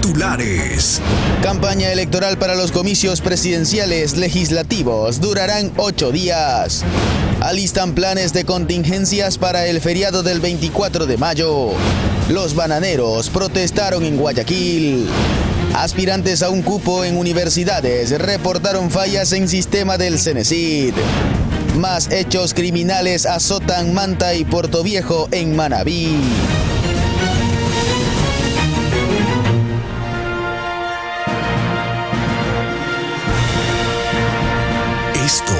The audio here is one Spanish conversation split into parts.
Titulares. Campaña electoral para los comicios presidenciales legislativos durarán 8 días. Alistan planes de contingencias para el feriado del 24 de mayo. Los bananeros protestaron en Guayaquil. Aspirantes a un cupo en universidades reportaron fallas en sistema del Cenecit. Más hechos criminales azotan Manta y Portoviejo en Manabí. Esto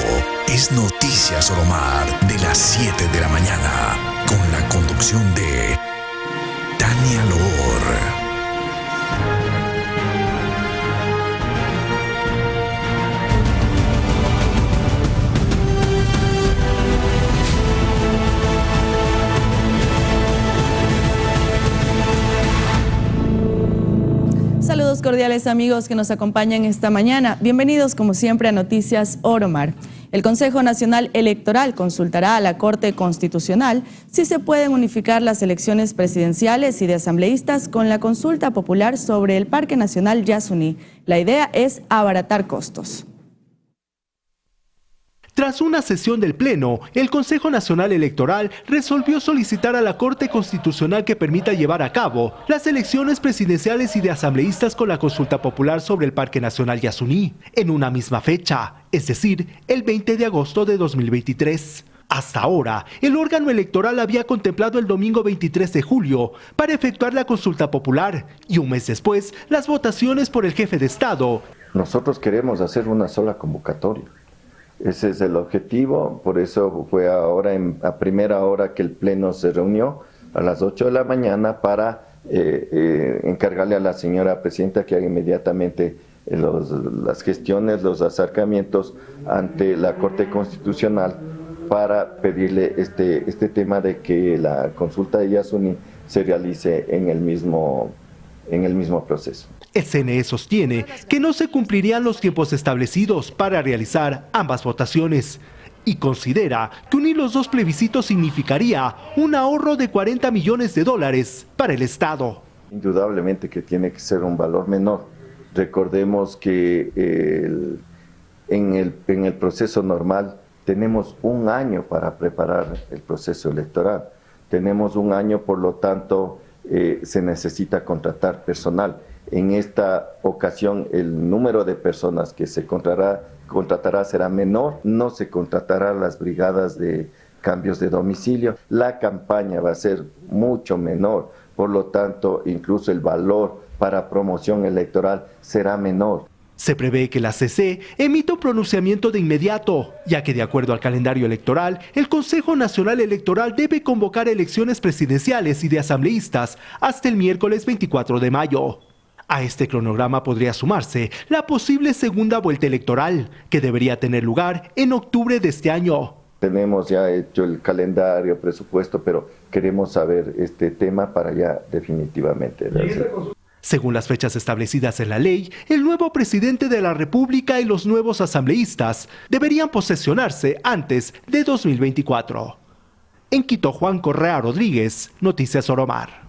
es Noticias Oromar de las 7 de la mañana, con la conducción de Tania Loor. Saludos cordiales amigos que nos acompañan esta mañana. Bienvenidos como siempre a Noticias Oromar. El Consejo Nacional Electoral consultará a la Corte Constitucional si se pueden unificar las elecciones presidenciales y de asambleístas con la consulta popular sobre el Parque Nacional Yasuní. La idea es abaratar costos. Tras una sesión del Pleno, el Consejo Nacional Electoral resolvió solicitar a la Corte Constitucional que permita llevar a cabo las elecciones presidenciales y de asambleístas con la consulta popular sobre el Parque Nacional Yasuní en una misma fecha, es decir, el 20 de agosto de 2023. Hasta ahora, el órgano electoral había contemplado el domingo 23 de julio para efectuar la consulta popular y un mes después las votaciones por el jefe de Estado. Nosotros queremos hacer una sola convocatoria. Ese es el objetivo, por eso fue ahora a primera hora que el Pleno se reunió a las 8 de la mañana para encargarle a la señora Presidenta que haga inmediatamente las gestiones, los acercamientos ante la Corte Constitucional para pedirle este tema de que la consulta de Yasuní se realice en el mismo proceso. El CNE sostiene que no se cumplirían los tiempos establecidos para realizar ambas votaciones y considera que unir los dos plebiscitos significaría un ahorro de $40 millones para el Estado. Indudablemente que tiene que ser un valor menor. Recordemos que en el proceso normal tenemos un año para preparar el proceso electoral. Tenemos un año, por lo tanto, se necesita contratar personal. En esta ocasión el número de personas que se contratará será menor, no se contratará las brigadas de cambios de domicilio, la campaña va a ser mucho menor, por lo tanto incluso el valor para promoción electoral será menor. Se prevé que la CC emita un pronunciamiento de inmediato, ya que de acuerdo al calendario electoral, el Consejo Nacional Electoral debe convocar elecciones presidenciales y de asambleístas hasta el miércoles 24 de mayo. A este cronograma podría sumarse la posible segunda vuelta electoral, que debería tener lugar en octubre de este año. Tenemos ya hecho el calendario, presupuesto, pero queremos saber este tema para ya definitivamente. Según las fechas establecidas en la ley, el nuevo presidente de la República y los nuevos asambleístas deberían posesionarse antes de 2024. En Quito, Juan Correa Rodríguez, Noticias Oromar.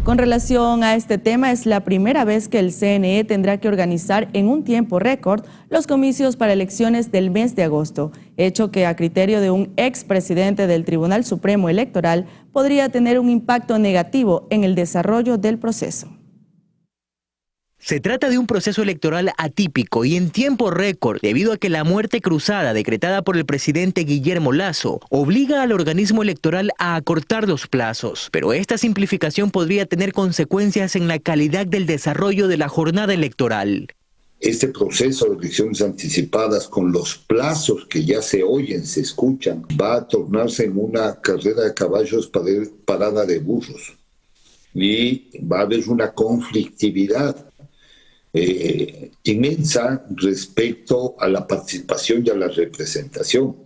Con relación a este tema, es la primera vez que el CNE tendrá que organizar en un tiempo récord los comicios para elecciones del mes de agosto, hecho que a criterio de un expresidente del Tribunal Supremo Electoral podría tener un impacto negativo en el desarrollo del proceso. Se trata de un proceso electoral atípico y en tiempo récord debido a que la muerte cruzada decretada por el presidente Guillermo Lasso obliga al organismo electoral a acortar los plazos. Pero esta simplificación podría tener consecuencias en la calidad del desarrollo de la jornada electoral. Este proceso de elecciones anticipadas con los plazos que ya se oyen, se escuchan, va a tornarse en una carrera de caballos parada de burros. Y va a haber una conflictividad inmensa respecto a la participación y a la representación.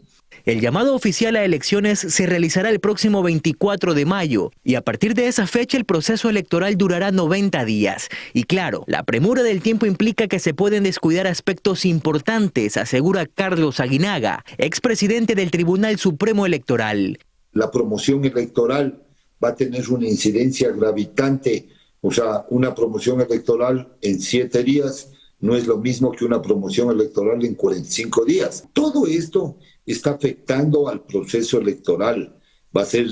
El llamado oficial a elecciones se realizará el próximo 24 de mayo y a partir de esa fecha el proceso electoral durará 90 días. Y claro, la premura del tiempo implica que se pueden descuidar aspectos importantes, asegura Carlos Aguinaga, expresidente del Tribunal Supremo Electoral. La promoción electoral va a tener una incidencia gravitante. O sea, una promoción electoral en 7 días no es lo mismo que una promoción electoral en 45 días. Todo esto está afectando al proceso electoral. Va a ser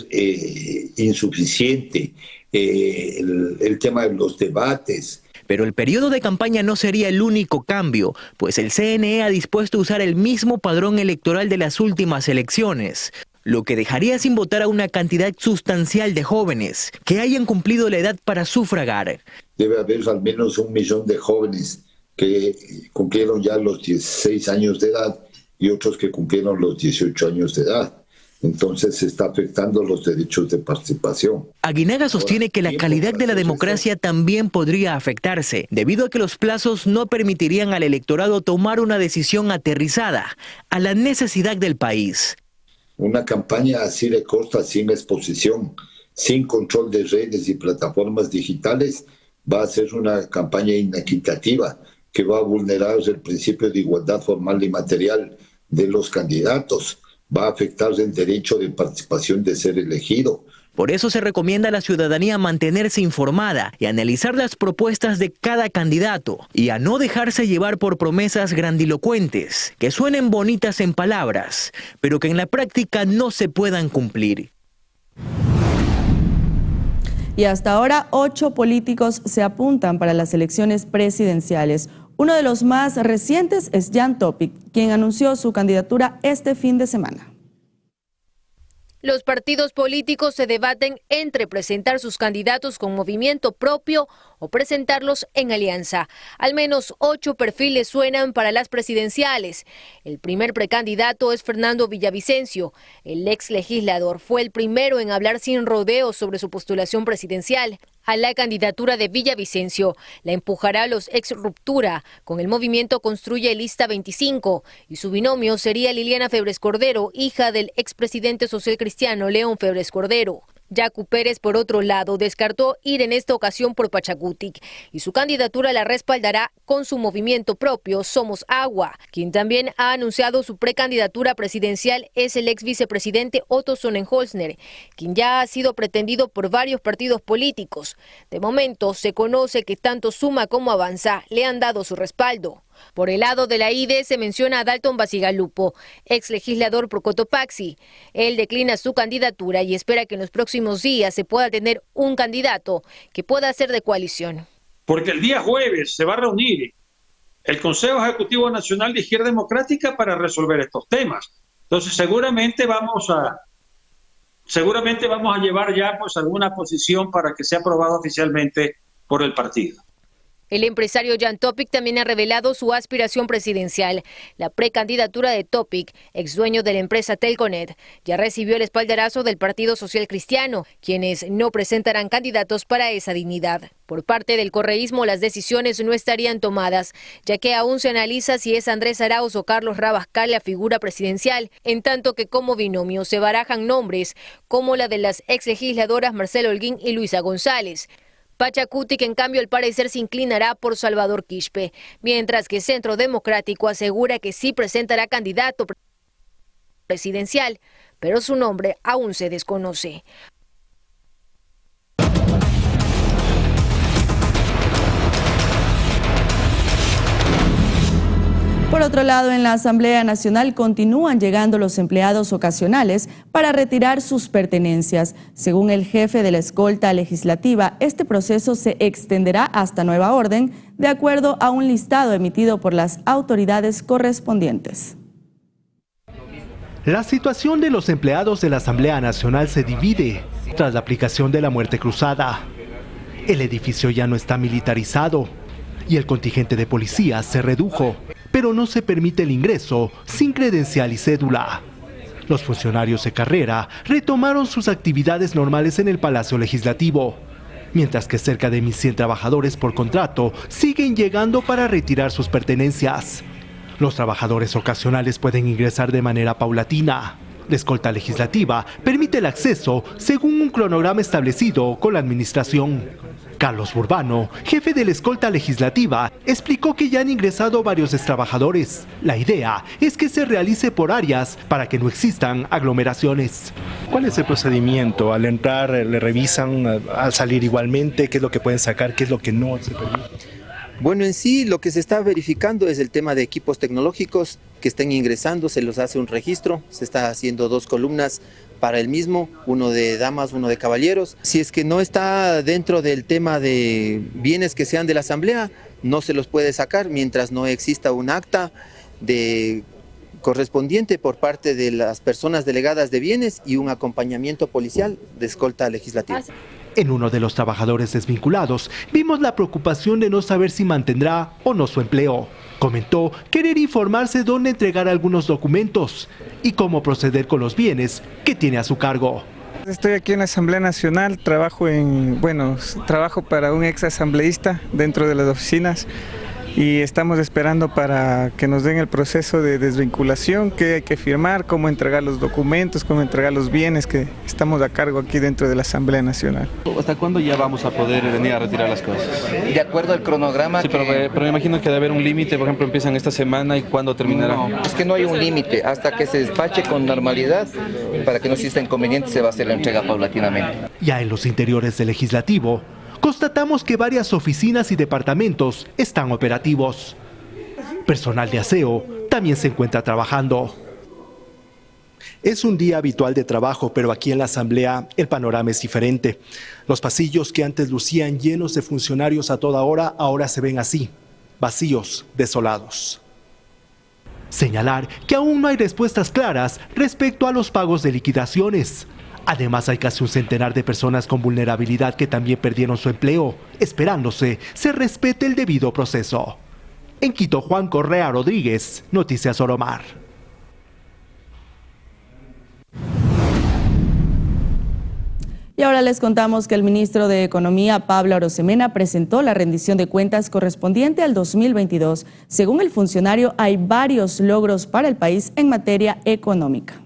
insuficiente el tema de los debates. Pero el periodo de campaña no sería el único cambio, pues el CNE ha dispuesto a usar el mismo padrón electoral de las últimas elecciones, lo que dejaría sin votar a una cantidad sustancial de jóvenes que hayan cumplido la edad para sufragar. Debe haber al menos 1 millón de jóvenes que cumplieron ya los 16 años de edad y otros que cumplieron los 18 años de edad. Entonces se está afectando los derechos de participación. Aguinaga sostiene que la calidad de la democracia también podría afectarse, debido a que los plazos no permitirían al electorado tomar una decisión aterrizada a la necesidad del país. Una campaña así de corta, sin exposición, sin control de redes y plataformas digitales, va a ser una campaña inequitativa que va a vulnerar el principio de igualdad formal y material de los candidatos. Va a afectar el derecho de participación de ser elegido. Por eso se recomienda a la ciudadanía mantenerse informada y analizar las propuestas de cada candidato y a no dejarse llevar por promesas grandilocuentes, que suenen bonitas en palabras, pero que en la práctica no se puedan cumplir. Y hasta ahora 8 políticos se apuntan para las elecciones presidenciales. Uno de los más recientes es Jan Topic, quien anunció su candidatura este fin de semana. Los partidos políticos se debaten entre presentar sus candidatos con movimiento propio o presentarlos en alianza. Al menos 8 perfiles suenan para las presidenciales. El primer precandidato es Fernando Villavicencio. El ex legislador fue el primero en hablar sin rodeos sobre su postulación presidencial. A la candidatura de Villavicencio la empujará los ex Ruptura con el movimiento Construye Lista 25 y su binomio sería Liliana Febres Cordero, hija del expresidente social cristiano León Febres Cordero. Yacu Pérez, por otro lado, descartó ir en esta ocasión por Pachacutic y su candidatura la respaldará con su movimiento propio Somos Agua. Quien también ha anunciado su precandidatura presidencial es el ex vicepresidente Otto Sonnenholzner, quien ya ha sido pretendido por varios partidos políticos. De momento se conoce que tanto Suma como Avanza le han dado su respaldo. Por el lado de la ID se menciona a Dalton Basigalupo, ex legislador por Cotopaxi. Él declina su candidatura y espera que en los próximos días se pueda tener un candidato que pueda ser de coalición. Porque el día jueves se va a reunir el Consejo Ejecutivo Nacional de Izquierda Democrática para resolver estos temas. Entonces seguramente vamos a llevar ya pues alguna posición para que sea aprobado oficialmente por el partido. El empresario Jan Topic también ha revelado su aspiración presidencial. La precandidatura de Topic, ex dueño de la empresa Telconet, ya recibió el espaldarazo del Partido Social Cristiano, quienes no presentarán candidatos para esa dignidad. Por parte del correísmo, las decisiones no estarían tomadas, ya que aún se analiza si es Andrés Arauz o Carlos Rabascal la figura presidencial, en tanto que como binomio se barajan nombres como la de las ex legisladoras Marcela Holguín y Luisa González. Pachacutic, en cambio, al parecer se inclinará por Salvador Quispe, mientras que Centro Democrático asegura que sí presentará candidato presidencial, pero su nombre aún se desconoce. Por otro lado, en la Asamblea Nacional continúan llegando los empleados ocasionales para retirar sus pertenencias. Según el jefe de la escolta legislativa, este proceso se extenderá hasta nueva orden, de acuerdo a un listado emitido por las autoridades correspondientes. La situación de los empleados de la Asamblea Nacional se divide tras la aplicación de la muerte cruzada. El edificio ya no está militarizado y el contingente de policías se redujo, pero no se permite el ingreso sin credencial y cédula. Los funcionarios de carrera retomaron sus actividades normales en el Palacio Legislativo, mientras que cerca de 1.100 trabajadores por contrato siguen llegando para retirar sus pertenencias. Los trabajadores ocasionales pueden ingresar de manera paulatina. La escolta legislativa permite el acceso según un cronograma establecido con la administración. Carlos Burbano, jefe de la escolta legislativa, explicó que ya han ingresado varios extrabajadores. La idea es que se realice por áreas para que no existan aglomeraciones. ¿Cuál es el procedimiento? Al entrar, le revisan, al salir igualmente, qué es lo que pueden sacar, qué es lo que no se permite. Bueno, en sí lo que se está verificando es el tema de equipos tecnológicos que estén ingresando, se los hace un registro, se está haciendo 2 columnas para el mismo, uno de damas, uno de caballeros. Si es que no está dentro del tema de bienes que sean de la asamblea, no se los puede sacar mientras no exista un acta correspondiente por parte de las personas delegadas de bienes y un acompañamiento policial de escolta legislativa. En uno de los trabajadores desvinculados, vimos la preocupación de no saber si mantendrá o no su empleo. Comentó querer informarse dónde entregar algunos documentos y cómo proceder con los bienes que tiene a su cargo. Estoy aquí en la Asamblea Nacional, trabajo para un ex asambleísta dentro de las oficinas y estamos esperando para que nos den el proceso de desvinculación, qué hay que firmar, cómo entregar los documentos, cómo entregar los bienes que estamos a cargo aquí dentro de la Asamblea Nacional. ¿Hasta cuándo ya vamos a poder venir a retirar las cosas? De acuerdo al cronograma. Sí, pero me imagino que debe haber un límite, por ejemplo, empiezan esta semana y ¿cuándo terminará? No, es que no hay un límite, hasta que se despache con normalidad, para que no exista inconveniente se va a hacer la entrega paulatinamente. Ya en los interiores del Legislativo, constatamos que varias oficinas y departamentos están operativos. Personal de aseo también se encuentra trabajando. Es un día habitual de trabajo, pero aquí en la Asamblea el panorama es diferente. Los pasillos que antes lucían llenos de funcionarios a toda hora, ahora se ven así, vacíos, desolados. Señalar que aún no hay respuestas claras respecto a los pagos de liquidaciones. Además, hay casi un centenar de personas con vulnerabilidad que también perdieron su empleo, esperándose se respete el debido proceso. En Quito, Juan Correa Rodríguez, Noticias Oromar. Y ahora les contamos que el ministro de Economía, Pablo Arosemena, presentó la rendición de cuentas correspondiente al 2022. Según el funcionario, hay varios logros para el país en materia económica.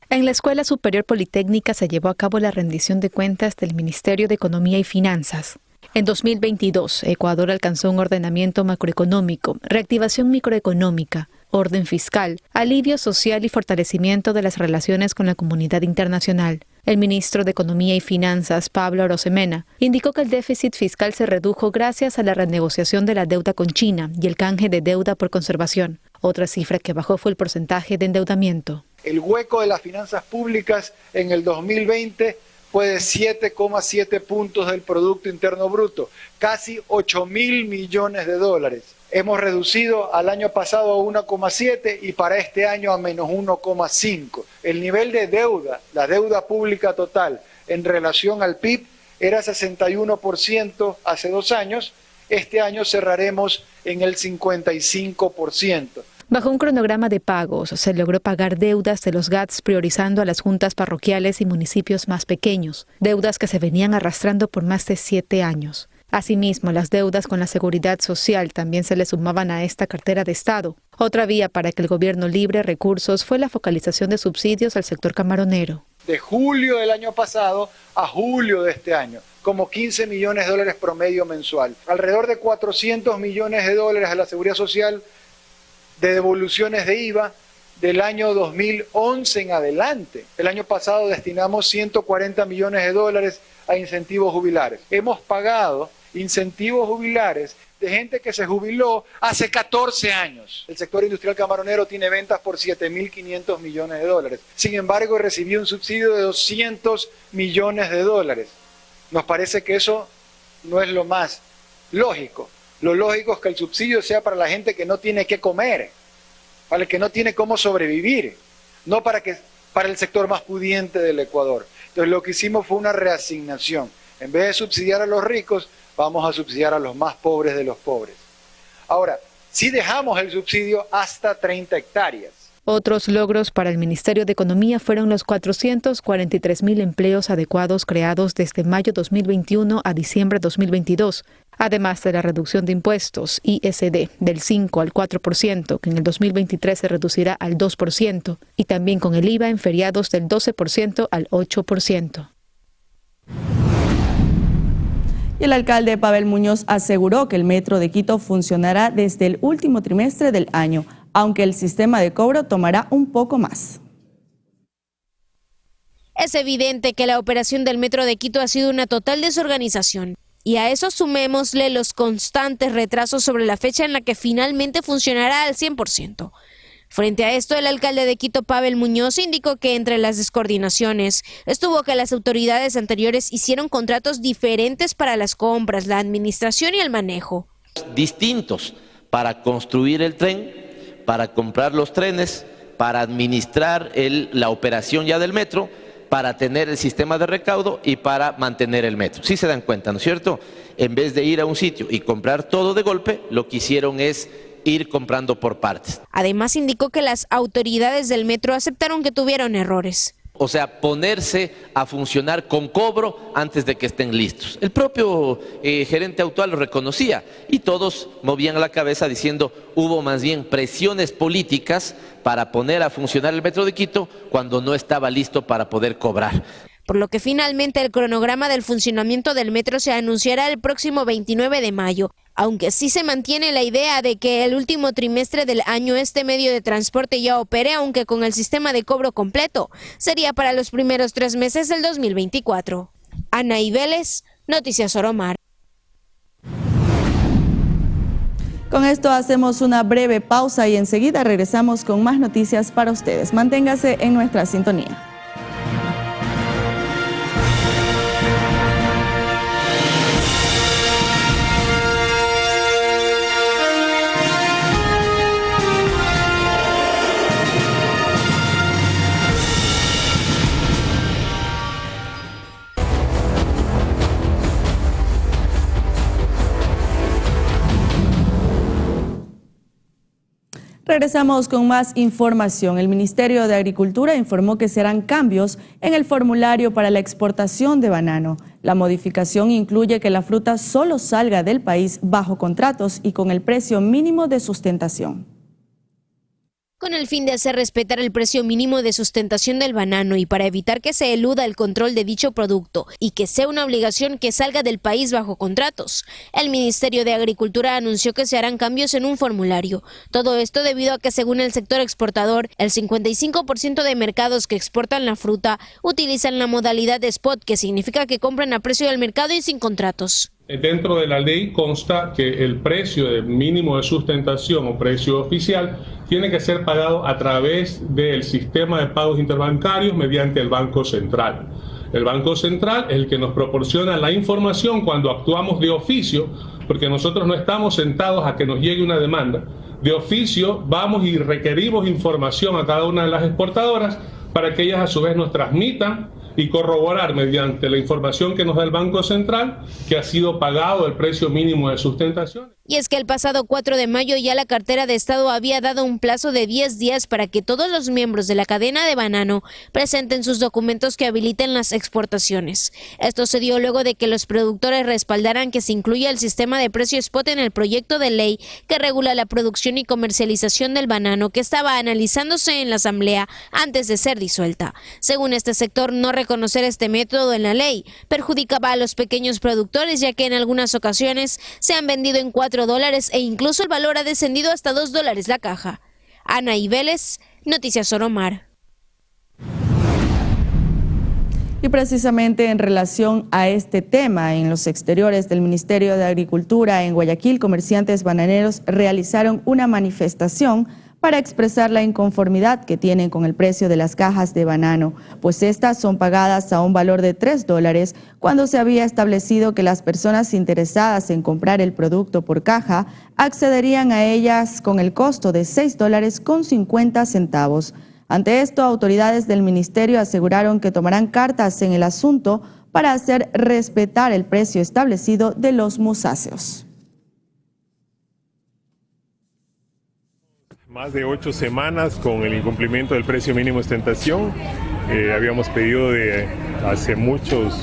En la Escuela Superior Politécnica se llevó a cabo la rendición de cuentas del Ministerio de Economía y Finanzas. En 2022, Ecuador alcanzó un ordenamiento macroeconómico, reactivación microeconómica, orden fiscal, alivio social y fortalecimiento de las relaciones con la comunidad internacional. El ministro de Economía y Finanzas, Pablo Arosemena, indicó que el déficit fiscal se redujo gracias a la renegociación de la deuda con China y el canje de deuda por conservación. Otra cifra que bajó fue el porcentaje de endeudamiento. El hueco de las finanzas públicas en el 2020 fue de 7,7 puntos del Producto Interno Bruto, casi 8.000 millones de dólares. Hemos reducido al año pasado a 1,7 y para este año a menos 1,5. El nivel de deuda, la deuda pública total en relación al PIB era 61% hace 2 años. Este año cerraremos en el 55%. Bajo un cronograma de pagos, se logró pagar deudas de los GATS priorizando a las juntas parroquiales y municipios más pequeños, deudas que se venían arrastrando por más de 7 años. Asimismo, las deudas con la seguridad social también se le sumaban a esta cartera de Estado. Otra vía para que el gobierno libre recursos fue la focalización de subsidios al sector camaronero. De julio del año pasado a julio de este año, como 15 millones de dólares promedio mensual. Alrededor de 400 millones de dólares a la seguridad social de devoluciones de IVA del año 2011 en adelante. El año pasado destinamos 140 millones de dólares a incentivos jubilares. Hemos pagado incentivos jubilares de gente que se jubiló hace 14 años. El sector industrial camaronero tiene ventas por 7.500 millones de dólares. Sin embargo, recibió un subsidio de 200 millones de dólares. Nos parece que eso no es lo más lógico. Lo lógico es que el subsidio sea para la gente que no tiene qué comer, para el que no tiene cómo sobrevivir, no para el sector más pudiente del Ecuador. Entonces lo que hicimos fue una reasignación. En vez de subsidiar a los ricos, vamos a subsidiar a los más pobres de los pobres. Ahora, sí dejamos el subsidio hasta 30 hectáreas. Otros logros para el Ministerio de Economía fueron los 443.000 empleos adecuados creados desde mayo 2021 a diciembre 2022, además de la reducción de impuestos, ISD, del 5 al 4%, que en el 2023 se reducirá al 2%, y también con el IVA en feriados del 12% al 8%. Y el alcalde Pavel Muñoz aseguró que el Metro de Quito funcionará desde el último trimestre del año, aunque el sistema de cobro tomará un poco más. Es evidente que la operación del Metro de Quito ha sido una total desorganización. Y a eso sumémosle los constantes retrasos sobre la fecha en la que finalmente funcionará al 100%. Frente a esto, el alcalde de Quito, Pavel Muñoz, indicó que entre las descoordinaciones estuvo que las autoridades anteriores hicieron contratos diferentes para las compras, la administración y el manejo. Distintos para construir el tren, para comprar los trenes, para administrar la operación ya del metro, para tener el sistema de recaudo y para mantener el metro. Sí se dan cuenta, ¿no es cierto? En vez de ir a un sitio y comprar todo de golpe, lo que hicieron es ir comprando por partes. Además, indicó que las autoridades del metro aceptaron que tuvieron errores. O sea, ponerse a funcionar con cobro antes de que estén listos. El propio gerente actual lo reconocía y todos movían la cabeza diciendo hubo más bien presiones políticas para poner a funcionar el Metro de Quito cuando no estaba listo para poder cobrar. Por lo que finalmente el cronograma del funcionamiento del metro se anunciará el próximo 29 de mayo, aunque sí se mantiene la idea de que el último trimestre del año este medio de transporte ya opere, aunque con el sistema de cobro completo. Sería para los primeros 3 meses del 2024. Anaí Vélez, Noticias Oromar. Con esto hacemos una breve pausa y enseguida regresamos con más noticias para ustedes. Manténgase en nuestra sintonía. Regresamos con más información. El Ministerio de Agricultura informó que se harán cambios en el formulario para la exportación de banano. La modificación incluye que la fruta solo salga del país bajo contratos y con el precio mínimo de sustentación. Con el fin de hacer respetar el precio mínimo de sustentación del banano y para evitar que se eluda el control de dicho producto y que sea una obligación que salga del país bajo contratos, el Ministerio de Agricultura anunció que se harán cambios en un formulario. Todo esto debido a que, según el sector exportador, el 55% de mercados que exportan la fruta utilizan la modalidad de spot, que significa que compran a precio del mercado y sin contratos. Dentro de la ley consta que el precio mínimo de sustentación o precio oficial tiene que ser pagado a través del sistema de pagos interbancarios mediante el Banco Central. El Banco Central es el que nos proporciona la información cuando actuamos de oficio, porque nosotros no estamos sentados a que nos llegue una demanda. De oficio vamos y requerimos información a cada una de las exportadoras para que ellas a su vez nos transmitan y corroborar mediante la información que nos da el Banco Central que ha sido pagado el precio mínimo de sustentación. Y es que el pasado 4 de mayo ya la cartera de Estado había dado un plazo de 10 días para que todos los miembros de la cadena de banano presenten sus documentos que habiliten las exportaciones. Esto se dio luego de que los productores respaldaran que se incluya el sistema de precio spot en el proyecto de ley que regula la producción y comercialización del banano, que estaba analizándose en la Asamblea antes de ser disuelta. Según este sector, no reconocer este método en la ley perjudicaba a los pequeños productores, ya que en algunas ocasiones se han vendido en $4 e incluso el valor ha descendido hasta $2 la caja. Anaí Vélez, Noticias Oromar. Y precisamente en relación a este tema, en los exteriores del Ministerio de Agricultura en Guayaquil, comerciantes bananeros realizaron una manifestación para expresar la inconformidad que tienen con el precio de las cajas de banano, pues estas son pagadas a un valor de $3 cuando se había establecido que las personas interesadas en comprar el producto por caja accederían a ellas con el costo de $6.50. Ante esto, autoridades del ministerio aseguraron que tomarán cartas en el asunto para hacer respetar el precio establecido de los musáceos. Más de 8 semanas con el incumplimiento del precio mínimo de sustentación. Habíamos pedido hace muchos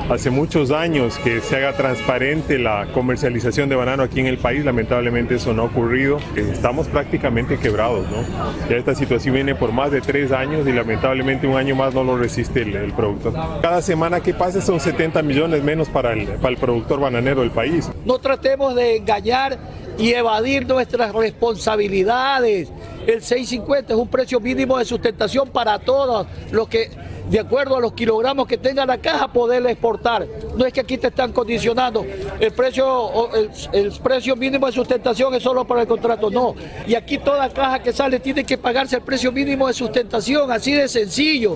hace muchos años que se haga transparente la comercialización de banano aquí en el país. Lamentablemente eso no ha ocurrido. Estamos prácticamente quebrados, ¿no? Ya esta situación viene por más de 3 años y lamentablemente un año más no lo resiste el productor. Cada semana que pasa son 70 millones menos para el productor bananero del país. No tratemos de engañar y evadir nuestras responsabilidades. El 6.50 es un precio mínimo de sustentación para todos los que, de acuerdo a los kilogramos que tenga la caja, poderla exportar. No es que aquí te están condicionando. El precio mínimo de sustentación es solo para el contrato, no. Y aquí toda caja que sale tiene que pagarse el precio mínimo de sustentación, así de sencillo.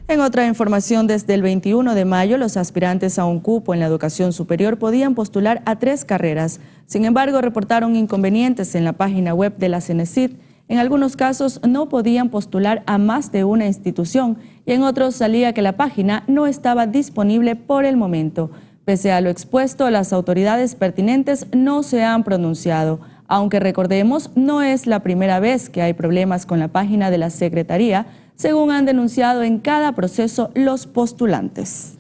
En otra información, desde el 21 de mayo, los aspirantes a un cupo en la educación superior podían postular a 3 carreras. Sin embargo, reportaron inconvenientes en la página web de la CENESID. En algunos casos no podían postular a más de una institución y en otros salía que la página no estaba disponible por el momento. Pese a lo expuesto, las autoridades pertinentes no se han pronunciado. Aunque recordemos, no es la primera vez que hay problemas con la página de la Secretaría, según han denunciado en cada proceso los postulantes.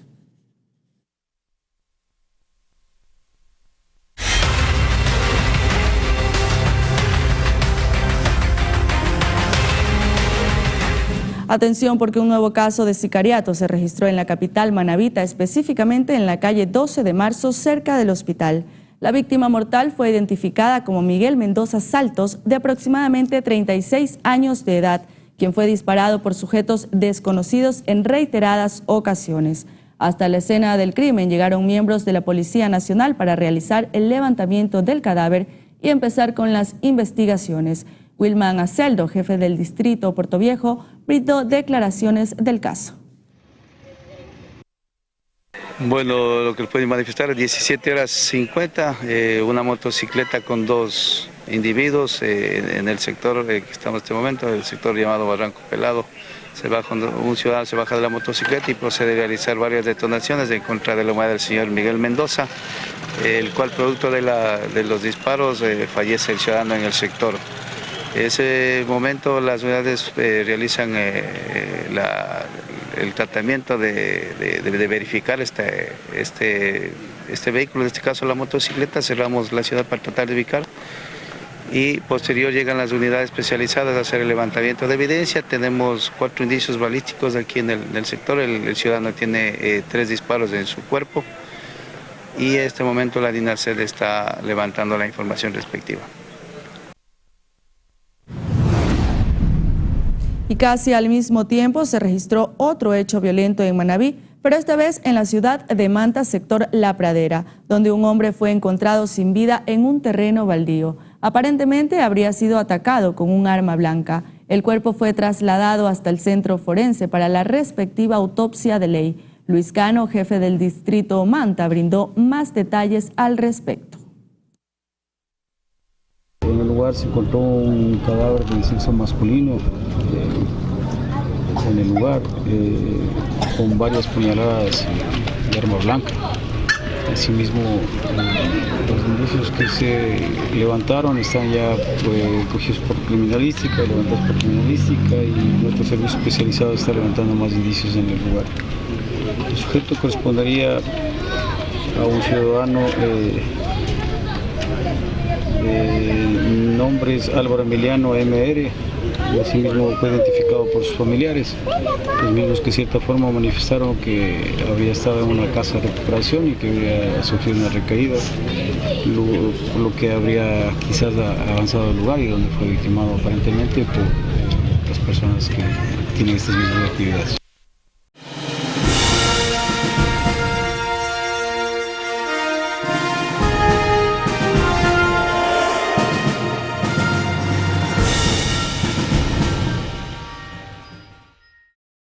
Atención, porque un nuevo caso de sicariato se registró en la capital manabita, específicamente en la calle 12 de marzo, cerca del hospital. La víctima mortal fue identificada como Miguel Mendoza Saltos, de aproximadamente 36 años de edad, quien fue disparado por sujetos desconocidos en reiteradas ocasiones. Hasta la escena del crimen llegaron miembros de la Policía Nacional para realizar el levantamiento del cadáver y empezar con las investigaciones. Wilman Aceldo, jefe del distrito Puerto Viejo, brindó declaraciones del caso. Bueno, lo que pueden manifestar es 17:50, una motocicleta con 2 individuos en el sector que estamos en este momento, el sector llamado Barranco Pelado. Un ciudadano se baja de la motocicleta y procede a realizar varias detonaciones en contra de la unidad del señor Miguel Mendoza, el cual producto de los disparos fallece el ciudadano en el sector. En ese momento las unidades realizan el tratamiento de verificar este vehículo, en este caso la motocicleta. Cerramos la ciudad para tratar de ubicar y posterior llegan las unidades especializadas a hacer el levantamiento de evidencia. Tenemos 4 indicios balísticos aquí en el sector. El ciudadano tiene 3 disparos en su cuerpo y en este momento la DINASED está levantando la información respectiva. Y casi al mismo tiempo se registró otro hecho violento en Manabí, pero esta vez en la ciudad de Manta, sector La Pradera, donde un hombre fue encontrado sin vida en un terreno baldío. Aparentemente habría sido atacado con un arma blanca. El cuerpo fue trasladado hasta el centro forense para la respectiva autopsia de ley. Luis Cano, jefe del distrito Manta, brindó más detalles al respecto. En el lugar se encontró un cadáver de sexo masculino en el lugar, con varias puñaladas de arma blanca. Asimismo, los indicios que se levantaron están ya cogidos por criminalística, levantados por criminalística, y nuestro servicio especializado está levantando más indicios en el lugar. El sujeto correspondería a un ciudadano, el nombre es Álvaro Emiliano MR, y asimismo fue identificado por sus familiares, los mismos que de cierta forma manifestaron que había estado en una casa de recuperación y que había sufrido una recaída, por lo que habría quizás avanzado al lugar y donde fue victimado aparentemente por las personas que tienen estas mismas actividades.